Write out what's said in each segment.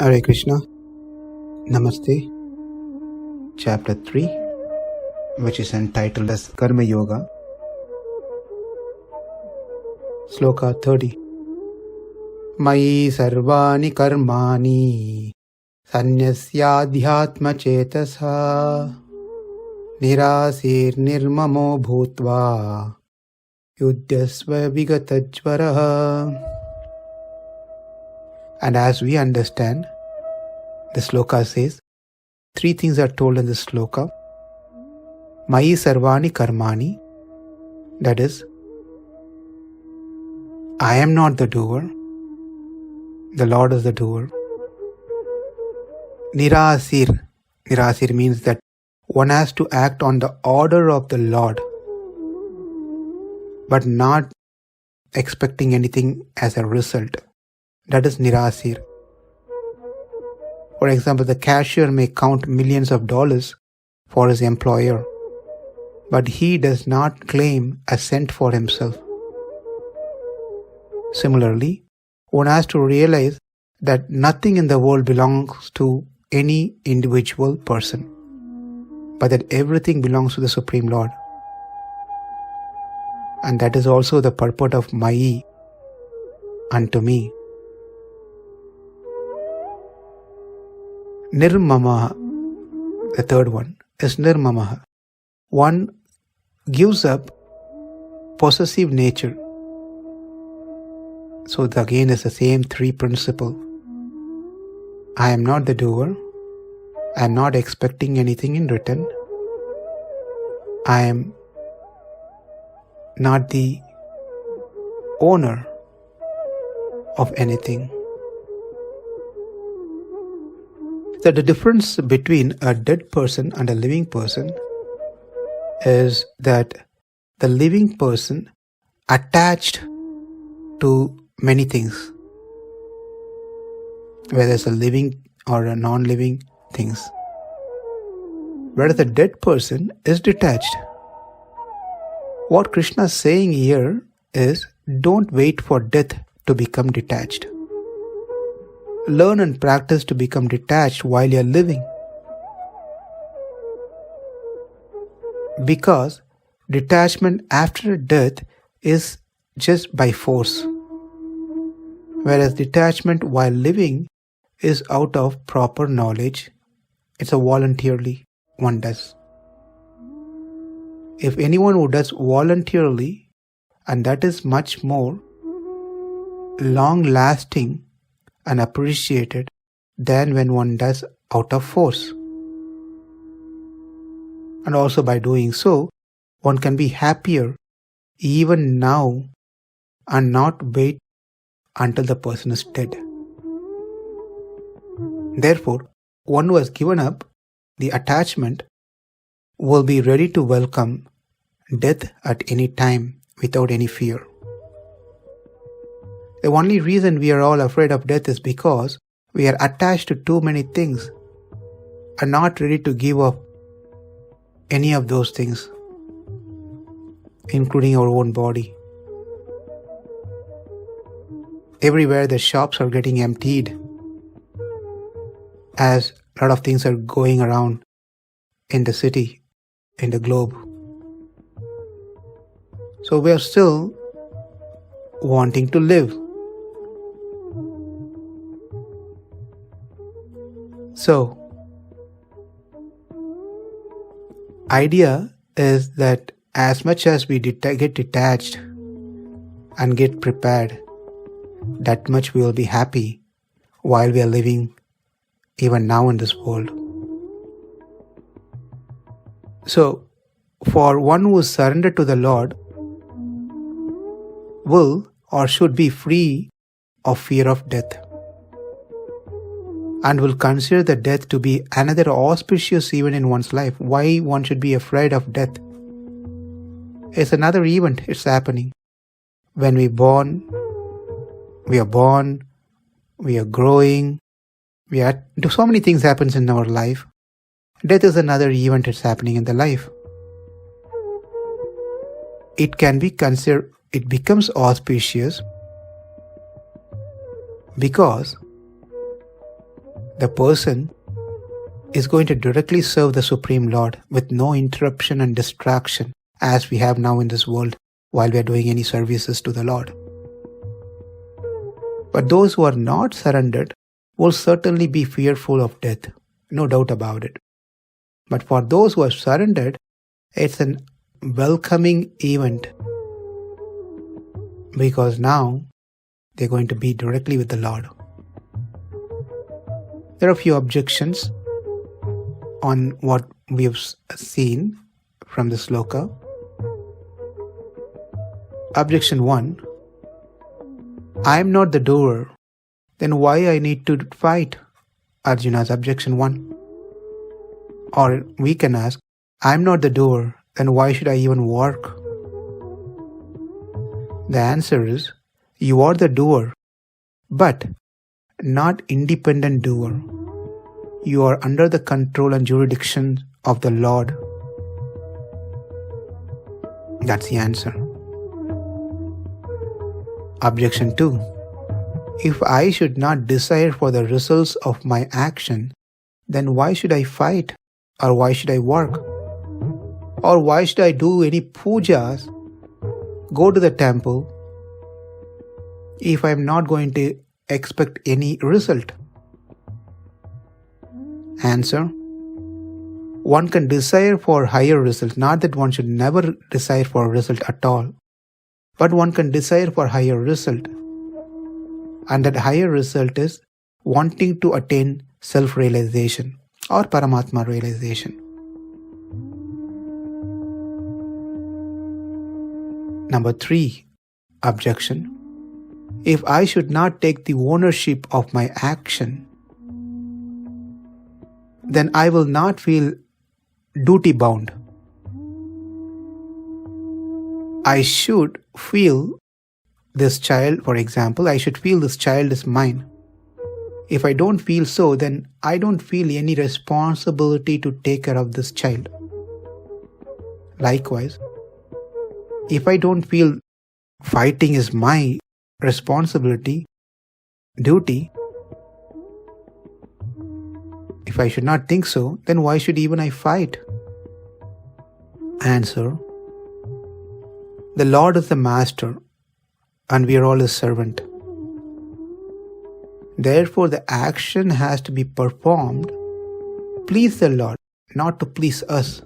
Hare Krishna. Namaste. Chapter 3, which is entitled as Karma Yoga. Sloka 30. Mayi sarvāṇi karmāṇi sannyasyādhyātma-cetasā nirāśīr nirmamo bhūtvā yudhyasva vigata-jvaraḥ. And as we understand, the sloka says, three things are told in the sloka. Mayi sarvāṇi karmāṇi, that is, I am not the doer, the Lord is the doer. Nirāśīr, nirāśīr means that one has to act on the order of the Lord, but not expecting anything as a result. That is nirāśīr. For example, the cashier may count millions of dollars for his employer, but he does not claim a cent for himself. Similarly, one has to realize that nothing in the world belongs to any individual person, but that everything belongs to the Supreme Lord. And that is also the purport of mayi, unto me. Nirmamo, the third one, is nirmamo. One gives up possessive nature. So again is the same three principle. I am not the doer. I am not expecting anything in return. I am not the owner of anything. So the difference between a dead person and a living person is that the living person attached to many things, whether it's a living or a non-living things, whereas the dead person is detached. What Krishna is saying here is, don't wait for death to become detached. Learn and practice to become detached while you are living. Because detachment after death is just by force, whereas detachment while living is out of proper knowledge. It's a voluntarily one does. If anyone who does voluntarily, and that is much more long-lasting and appreciated than when one does out of force. And also by doing so, one can be happier even now and not wait until the person is dead. Therefore, one who has given up the attachment will be ready to welcome death at any time without any fear. The only reason we are all afraid of death is because we are attached to too many things and not ready to give up any of those things, including our own body. Everywhere the shops are getting emptied as a lot of things are going around in the city, in the globe. So we are still wanting to live. So, idea is that as much as we get detached and get prepared, that much we will be happy while we are living even now in this world. So, for one who is surrendered to the Lord, will or should be free of fear of death, and will consider the death to be another auspicious event in one's life. Why one should be afraid of death? It's another event, it's happening. When we are born, we are growing, so many things happens in our life. Death is another event, it's happening in the life. It can be considered, it becomes auspicious because the person is going to directly serve the Supreme Lord with no interruption and distraction as we have now in this world while we are doing any services to the Lord. But those who are not surrendered will certainly be fearful of death, no doubt about it. But for those who are surrendered, it's an welcoming event because now they're going to be directly with the Lord. There are a few objections on what we have seen from the Sloka. Objection 1. I am not the doer, then why I need to fight? Arjuna's objection 1. Or we can ask, I am not the doer, then why should I even work? The answer is, you are the doer, but not independent doer. You are under the control and jurisdiction of the Lord. That's the answer. Objection 2. If I should not desire for the results of my action, then why should I fight? Or why should I work? Or why should I do any pujas, go to the temple, if I am not going to expect any result? Answer. One can desire for higher result, not that one should never desire for a result at all. But one can desire for higher result. And that higher result is wanting to attain self-realization or Paramatma realization. Number 3. Objection. If I should not take the ownership of my action, then I will not feel duty bound. I should feel this child, for example, I should feel this child is mine. If I don't feel so, then I don't feel any responsibility to take care of this child. Likewise, if I don't feel fighting is my responsibility, duty, if I should not think so, then why should even I fight? Answer. The Lord is the master and we are all his servant. Therefore, the action has to be performed to please the Lord, not to please us.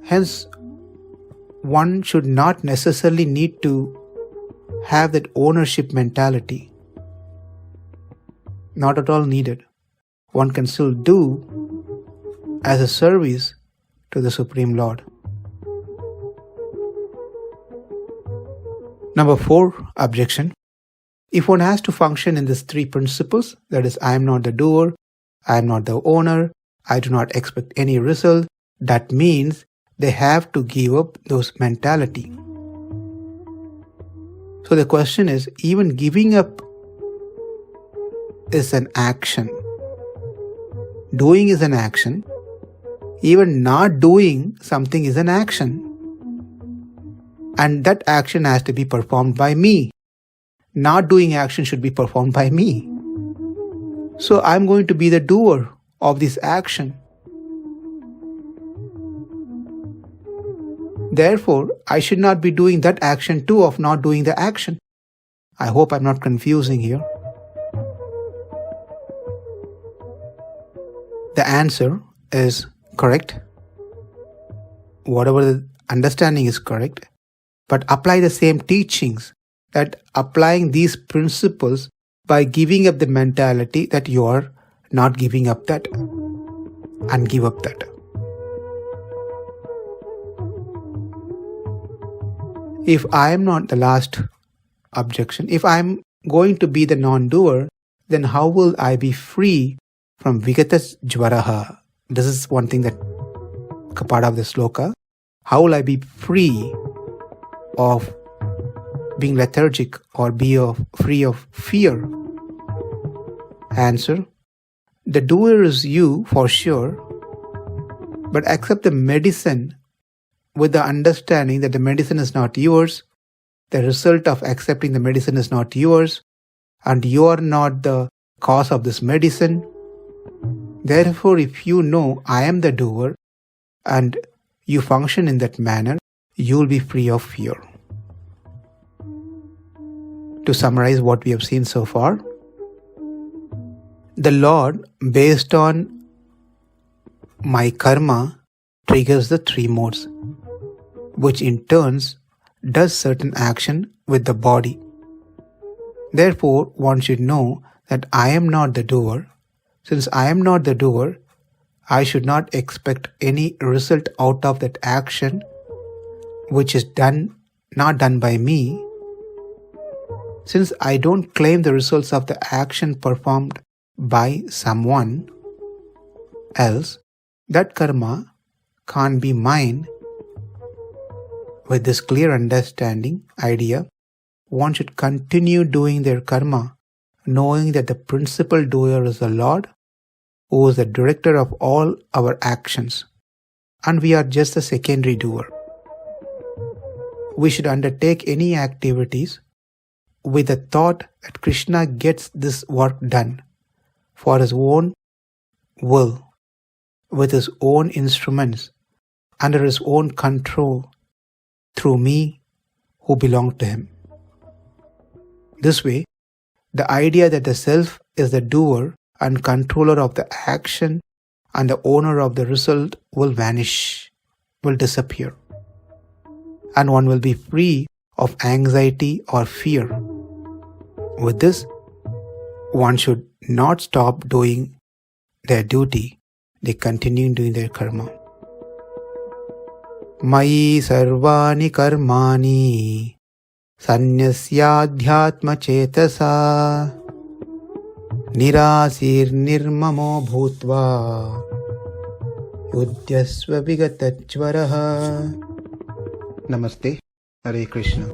Hence, one should not necessarily need to have that ownership mentality. Not at all needed. One can still do as a service to the Supreme Lord. Number 4, objection. If one has to function in these 3 principles, that is, I am not the doer, I am not the owner, I do not expect any result, that means they have to give up those mentality. So the question is, even giving up is an action. Doing is an action. Even not doing something is an action. And that action has to be performed by me. Not doing action should be performed by me. So I'm going to be the doer of this action. Therefore, I should not be doing that action too of not doing the action. I hope I'm not confusing here. The answer is correct. Whatever the understanding is correct. But apply the same teachings, that applying these principles by giving up the mentality that you are not giving up that and give up that. If I am not the last objection, if I am going to be the non-doer, then how will I be free from vigata-jvaraḥ? This is one thing that part of the sloka. How will I be free of being lethargic or free of fear? Answer. The doer is you for sure, but accept the medicine with the understanding that the medicine is not yours. The result of accepting the medicine is not yours. and you are not the cause of this medicine. Therefore, if you know I am the doer and you function in that manner, you will be free of fear. To summarize what we have seen so far, the Lord, based on my karma, triggers the three modes, which in turns does certain action with the body. Therefore, one should know that I am not the doer. Since I am not the doer, I should not expect any result out of that action which is not done by me. Since I don't claim the results of the action performed by someone else, that karma can't be mine. With this clear idea, one should continue doing their karma, knowing that the principal doer is the Lord, who is the director of all our actions, and we are just the secondary doer. We should undertake any activities with the thought that Krishna gets this work done for his own will, with his own instruments, under his own control, through me who belong to him. This way, the idea that the self is the doer and controller of the action and the owner of the result will vanish, will disappear, and one will be free of anxiety or fear. With this, one should not stop doing their duty, they continue doing their karma. Mayi sarvāṇi karmāṇi sannyasyādhyātma-cetasā nirāśīr nirmamo bhūtvā yudhyasva vigata-jvaraḥ. Namaste. Hare Krishna.